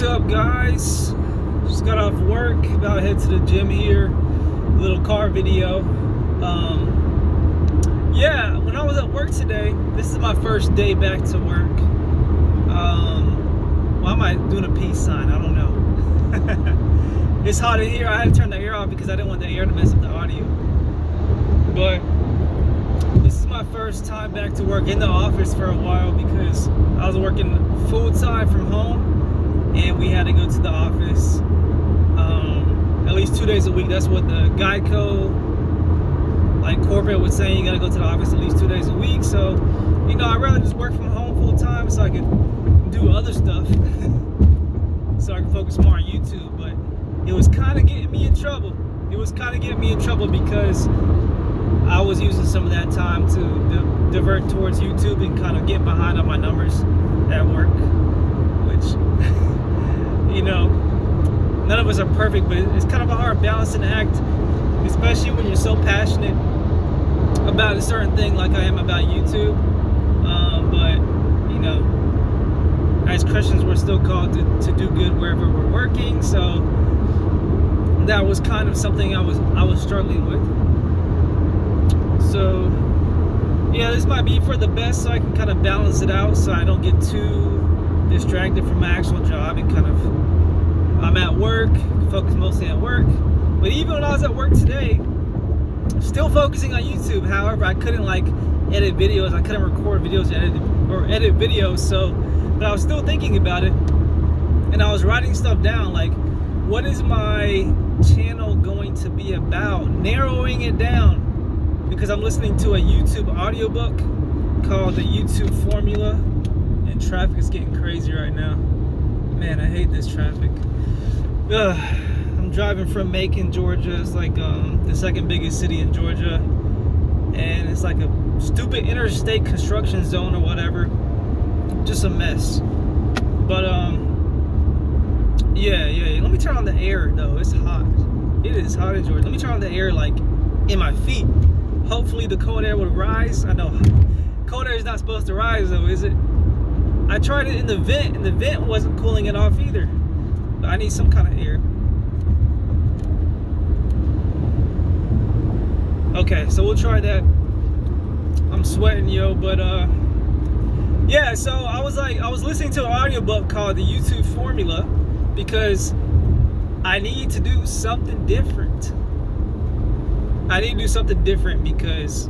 up, guys? Just got off work, about to head to the gym here. A little car video. Yeah, when I was at work today, this is my first day back to work. Why am I doing a peace sign? I don't know. It's hot in here. I had to turn the air off because I didn't want the air to mess up the audio. But this is my first time back to work in the office for a while because I was working full time from home and we had to go to the office at least 2 days a week. That's what the Geico corporate was saying. You gotta go to the office at least 2 days a week. So, I'd rather just work from home full time so I can do other stuff so I can focus more on YouTube. But it was kind of getting me in trouble. Because I was using some of that time to divert towards YouTube and kind of get behind on my numbers at work, which, none of us are perfect, but it's kind of a hard balancing act, especially when you're so passionate about a certain thing like I am about YouTube. But, as Christians, we're still called to do good wherever we're working, so that was kind of something I was struggling with. So, yeah, this might be for the best so I can kind of balance it out so I don't get too distracted from my actual job and I'm at work, focus mostly at work. But even when I was at work today, still focusing on YouTube. However, I couldn't edit videos. I couldn't record videos or edit videos. But I was still thinking about it, and I was writing stuff down. What is my channel going to be about? Narrowing it down. Because I'm listening to a YouTube audiobook called The YouTube Formula, and traffic is getting crazy right now. Man, I hate this traffic. I'm driving from Macon, Georgia. It's the second biggest city in Georgia, and it's like a stupid interstate construction zone or whatever. Just a mess. But yeah. Let me turn on the air though. It's hot. It is hot in Georgia. Let me turn on the air in my feet. Hopefully the cold air would rise. I know cold air is not supposed to rise though, is it? I tried it in the vent and the vent wasn't cooling it off either. But I need some kind of air. Okay, so we'll try that. I'm sweating, yo, but yeah, so I was listening to an audiobook called The YouTube Formula because I need to do something different. Because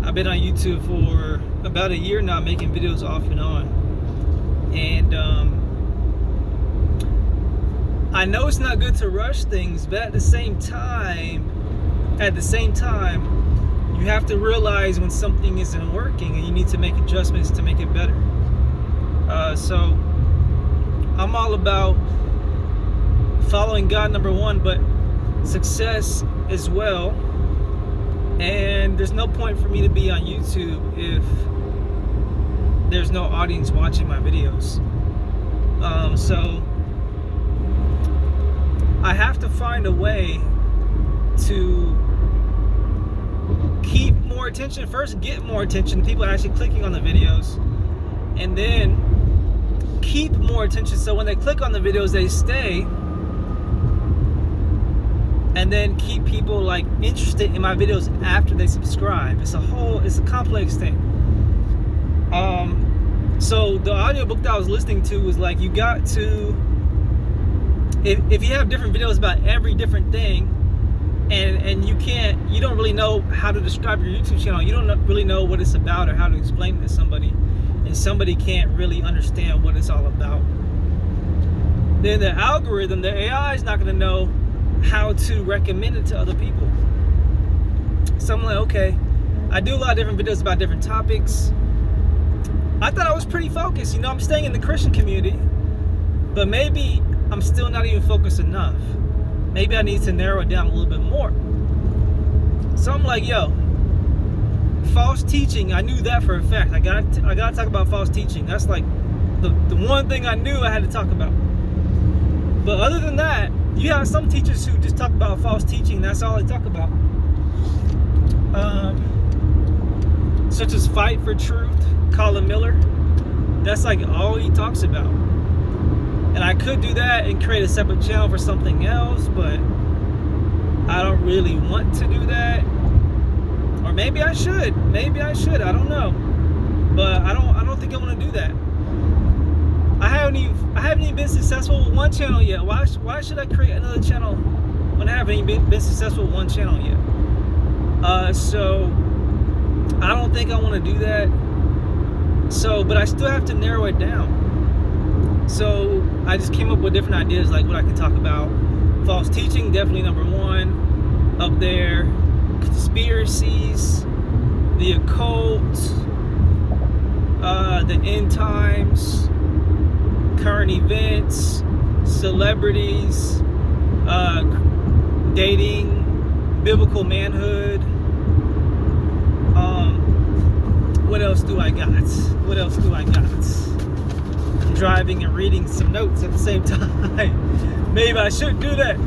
I've been on YouTube for about a year now, making videos off and on. And I know it's not good to rush things, but at the same time, you have to realize when something isn't working and you need to make adjustments to make it better. So I'm all about following God, number one, but success as well. And there's no point for me to be on YouTube if there's no audience watching my videos. So I have to find a way to keep more attention. First, get more attention, people actually clicking on the videos, and then keep more attention so when they click on the videos they stay, and then keep people interested in my videos after they subscribe. It's a complex thing. So the audiobook that I was listening to was you got to, if you have different videos about every different thing, and you don't really know how to describe your YouTube channel, you don't really know what it's about or how to explain it to somebody, and somebody can't really understand what it's all about, then the algorithm, the AI, is not going to know how to recommend it to other people. So I'm okay, I do a lot of different videos about different topics. I thought I was pretty focused. I'm staying in the Christian community, but maybe I'm still not even focused enough. Maybe I need to narrow it down a little bit more. So I'm false teaching. I knew that for a fact. I gotta talk about false teaching. That's the one thing I knew I had to talk about. But other than that, you have some teachers who just talk about false teaching. That's all they talk about. Such as Fight for Truth, Colin Miller. That's all he talks about. And I could do that and create a separate channel for something else, but I don't really want to do that. Or maybe I should. I don't know. But I don't think I want to do that. I haven't even been successful with one channel yet. Why should I create another channel when I haven't even been successful with one channel yet? So I don't think I want to do that. So, but I still have to narrow it down. So I just came up with different ideas, like what I could talk about. False teaching, definitely number one up there. Conspiracies, the occult, the end times, current events, celebrities, dating, biblical manhood. What else do I got? I'm driving and reading some notes at the same time. Maybe I should do that.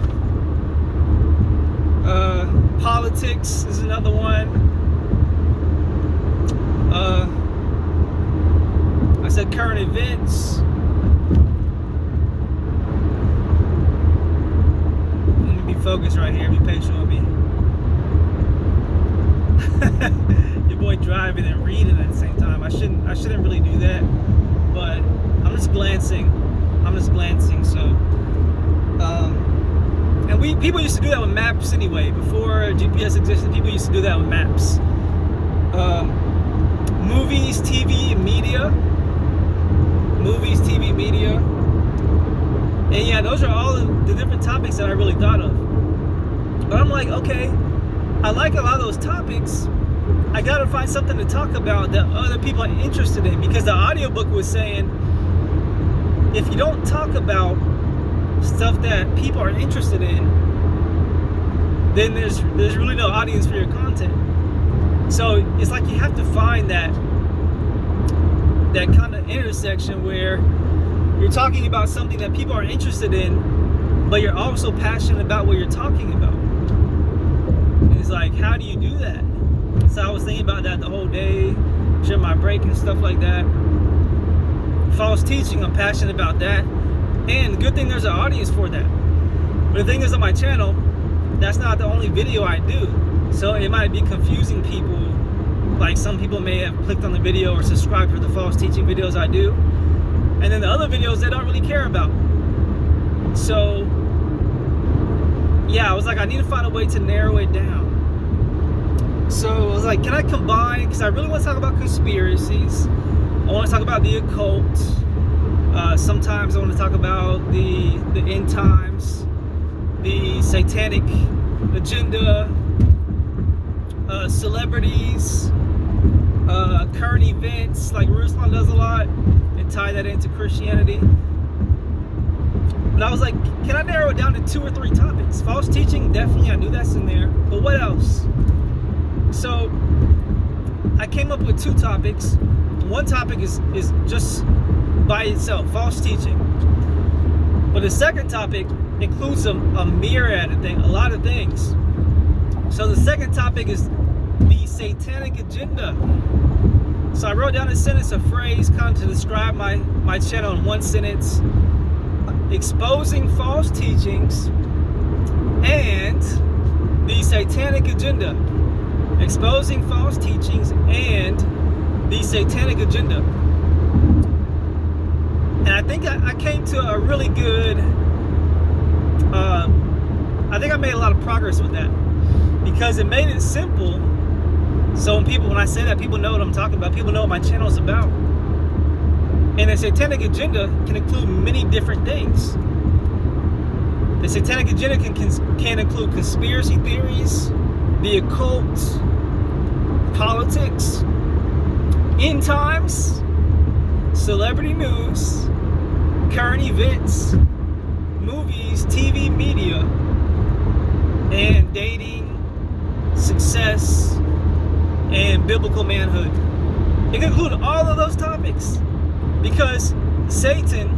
Politics is another one. I said current events. Let me be focused right here. Be patient with me. Your boy driving and reading at the same time. I shouldn't really do that, but I'm just glancing. So, and people used to do that with maps anyway. Before GPS existed, people used to do that with maps. Movies, TV, media. And yeah, those are all the different topics that I really thought of. But I'm like, okay, I like a lot of those topics. I gotta find something to talk about that other people are interested in, because the audiobook was saying if you don't talk about stuff that people are interested in, then there's really no audience for your content. So it's like you have to find that kind of intersection where you're talking about something that people are interested in, but you're also passionate about what you're talking about. And it's like, how do you do that? So I was thinking about that the whole day, during my break and stuff like that. False teaching, I'm passionate about that. And the good thing, there's an audience for that. But the thing is, on my channel, that's not the only video I do. So it might be confusing people. Like, some people may have clicked on the video or subscribed for the false teaching videos I do. And then the other videos they don't really care about. So, yeah, I was like, I need to find a way to narrow it down. So I was like, can I combine? Because I really want to talk about conspiracies. I want to talk about the occult. Sometimes I want to talk about the end times, the satanic agenda, celebrities, current events, like Ruslan does a lot, and tie that into Christianity. But I was like, can I narrow it down to 2 or 3 topics? False teaching, definitely, I knew that's in there. But what else? So I came up with 2 topics. One topic is just by itself, false teaching. But the second topic includes a myriad of things, a lot of things. So the second topic is the satanic agenda. So I wrote down a sentence, a phrase, kind of to describe my channel in one sentence: exposing false teachings and the satanic agenda. Exposing false teachings and the satanic agenda. And I think I came to a really good, I think I made a lot of progress with that, because it made it simple. So when I say that, people know what I'm talking about. People know what my channel is about. And the satanic agenda can include many different things. The satanic agenda can include conspiracy theories, the occult, politics, end times, celebrity news, current events, movies, TV, media, and dating, success, and biblical manhood. It can include all of those topics, because Satan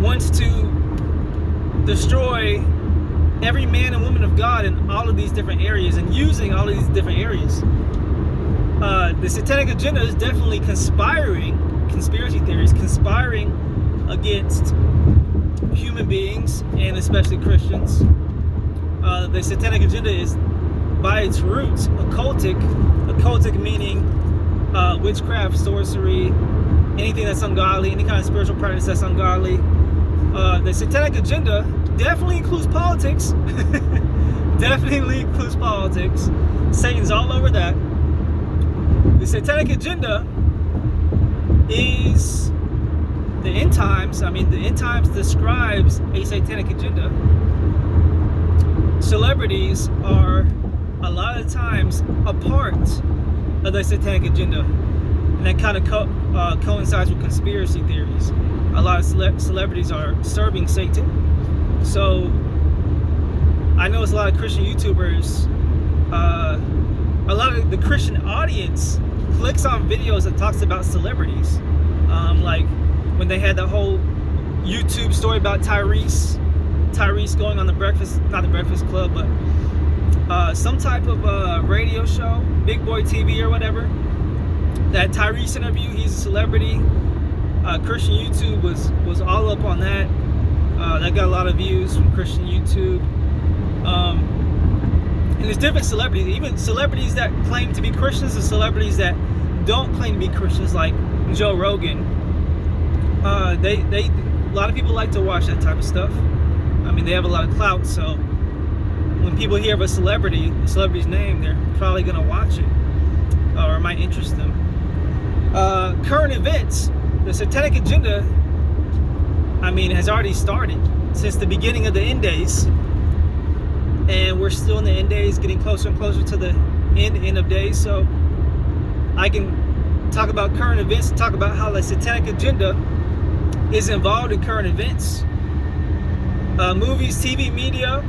wants to destroy every man and woman of God in all of these different areas, and using all of these different areas. The satanic agenda is definitely conspiring, conspiracy theories, conspiring against human beings, and especially Christians. The satanic agenda is, by its roots, occultic meaning witchcraft, sorcery, anything that's ungodly, any kind of spiritual practice that's ungodly. The satanic agenda definitely includes politics. Definitely includes politics. Satan's all over that. The satanic agenda is the end times. I mean, the end times describes a satanic agenda. Celebrities are a lot of times a part of the satanic agenda, and that kind of coincides with conspiracy theories. A lot of celebrities are serving Satan. So I know it's a lot of Christian YouTubers, a lot of the Christian audience clicks on videos that talks about celebrities, like when they had the whole YouTube story about Tyrese going on not the Breakfast Club, but some type of radio show, Big Boy TV or whatever. That Tyrese interview, he's a celebrity. Christian YouTube was all up on that. That got a lot of views from Christian YouTube. And there's different celebrities, even celebrities that claim to be Christians and celebrities that don't claim to be Christians, like Joe Rogan. A lot of people like to watch that type of stuff. I mean, they have a lot of clout, so when people hear of the celebrity's name, they're probably gonna watch it, or it might interest them. Current events, the satanic agenda, I mean, has already started since the beginning of the end days, and we're still in the end days, getting closer and closer to the end of days. So I can talk about current events, talk about how the satanic agenda is involved in current events. Movies, TV, media.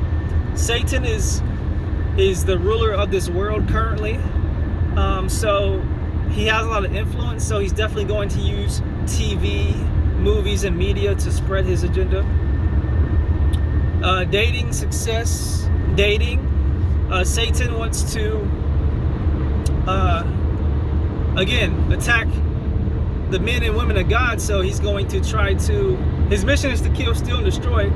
Satan is the ruler of this world currently. So he has a lot of influence. So he's definitely going to use TV, movies, and media to spread his agenda. Dating, success, dating. Satan wants to again attack the men and women of God. So he's going to try to. His mission is to kill, steal, and destroy.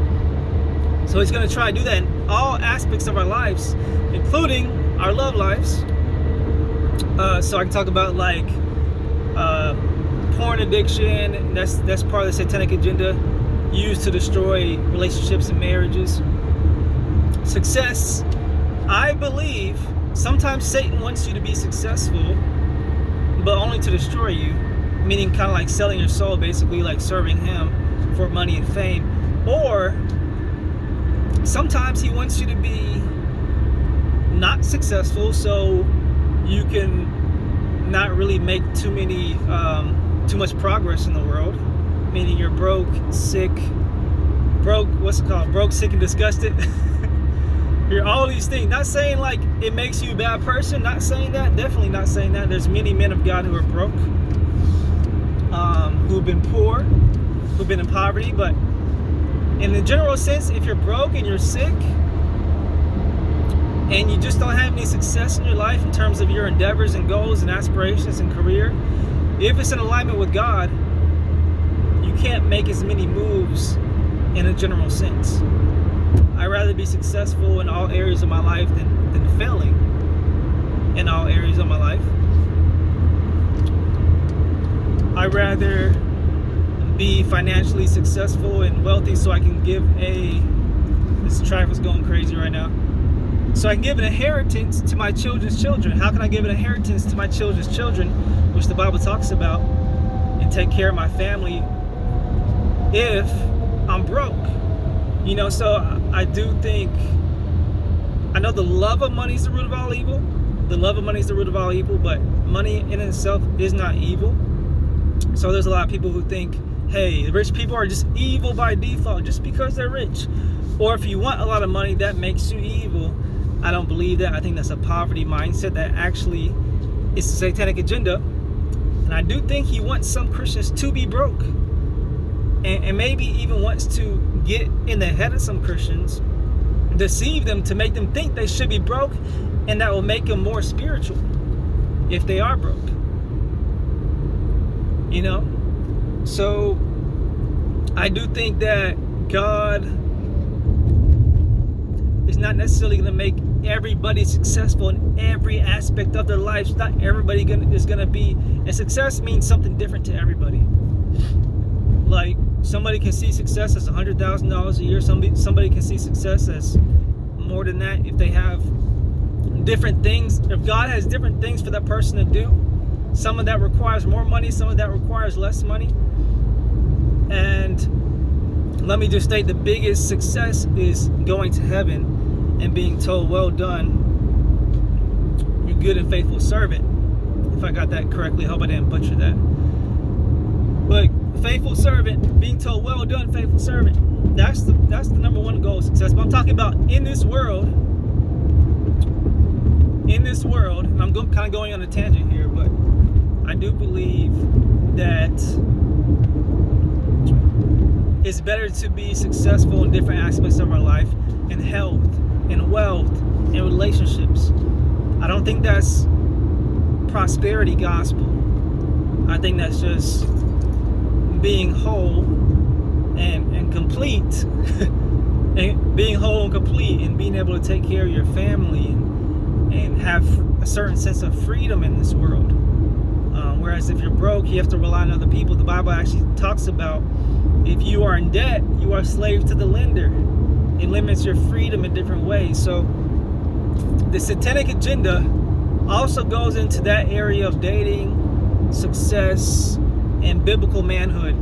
So he's going to try to do that in all aspects of our lives, including our love lives. So I can talk about like porn addiction. That's part of the satanic agenda, used to destroy relationships and marriages. Success. I believe sometimes Satan wants you to be successful, but only to destroy you. Meaning kind of like selling your soul, basically like serving him for money and fame. Or sometimes he wants you to be not successful, so you can not really make too much progress in the world. Meaning you're broke, sick, sick and disgusted. You're all these things. Not saying like it makes you a bad person, not saying that, definitely not saying that. There's many men of God who are broke, who've been poor, who've been in poverty, but in the general sense, if you're broke and you're sick and you just don't have any success in your life in terms of your endeavors and goals and aspirations and career, if it's in alignment with God, you can't make as many moves in a general sense. I'd rather be successful in all areas of my life than failing in all areas of my life. I'd rather be financially successful and wealthy so I can give this traffic's going crazy right now. So I can give an inheritance to my children's children. How can I give an inheritance to my children's children, which the Bible talks about, and take care of my family if I'm broke? You know, so I do think, I know the love of money is the root of all evil. The love of money is the root of all evil, but money in itself is not evil. So there's a lot of people who think, hey, rich people are just evil by default just because they're rich. Or if you want a lot of money, that makes you evil. I don't believe that. I think that's a poverty mindset that actually is the satanic agenda. And I do think he wants some Christians to be broke. And maybe even wants to get in the head of some Christians, deceive them to make them think they should be broke, and that will make them more spiritual if they are broke. You know? So I do think that God is not necessarily going to make everybody successful in every aspect of their lives. Not everybody is going to be, and success means something different to everybody. Like, somebody can see success as $100,000 a year. Somebody can see success as more than that if they have different things. If God has different things for that person to do, some of that requires more money, some of that requires less money. And let me just state, the biggest success is going to heaven and being told, well done, you good and faithful servant. If I got that correctly, I hope I didn't butcher that. But faithful servant, being told, well done, faithful servant. That's the number one goal of success. But I'm talking about in this world, and I'm kind of going on a tangent here, but I do believe that it's better to be successful in different aspects of our life, in health, in wealth, in relationships. I don't think that's prosperity gospel. I think that's just being whole and complete, and being whole and complete, and being able to take care of your family and have a certain sense of freedom in this world. Whereas if you're broke, you have to rely on other people. The Bible actually talks about, if you are in debt, you are slave to the lender. It limits your freedom in different ways. So the satanic agenda also goes into that area of dating, success, and biblical manhood.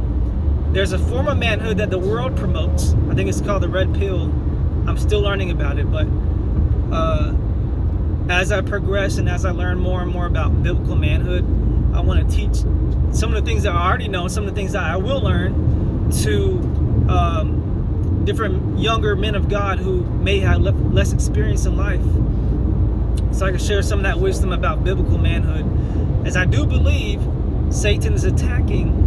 There's a form of manhood that the world promotes. I think it's called the red pill. I'm still learning about it, but as I progress and as I learn more and more about biblical manhood, I want to teach some of the things that I already know, some of the things that I will learn to different younger men of God who may have less experience in life, so I can share some of that wisdom about biblical manhood, as I do believe Satan is attacking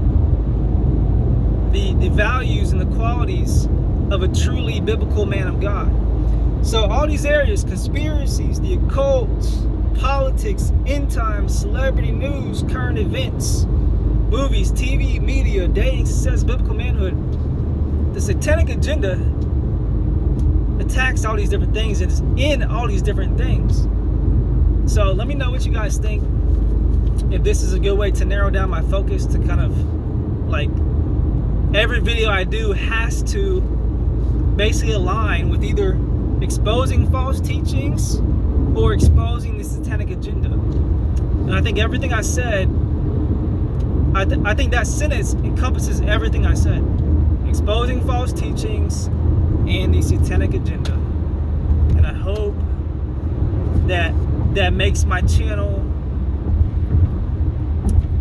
the values and the qualities of a truly biblical man of God. So all these areas, conspiracies, the occult, politics, end times, celebrity news, current events, movies, TV, media, dating, success, biblical manhood, the satanic agenda attacks all these different things and is in all these different things. So let me know what you guys think. If this is a good way to narrow down my focus, to kind of, like, every video I do has to basically align with either exposing false teachings or exposing the satanic agenda. And I think everything I said, I think that sentence encompasses everything I said. Exposing false teachings and the satanic agenda. And I hope that makes my channel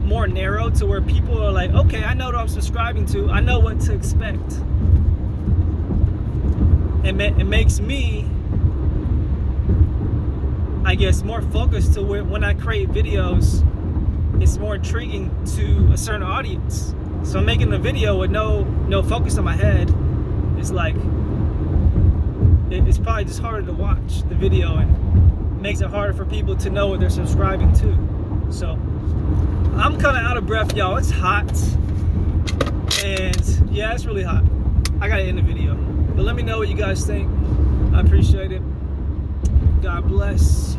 more narrow, to where people are like, okay, I know what I'm subscribing to. I know what to expect. It makes me, I guess, more focused to where when I create videos, it's more intriguing to a certain audience. So I'm making a video with no focus on my head. It's like, it's probably just harder to watch the video, and makes it harder for people to know what they're subscribing to. So I'm kind of out of breath, y'all. It's hot, and yeah, it's really hot. I gotta end the video, but let me know what you guys think. I appreciate it. God bless.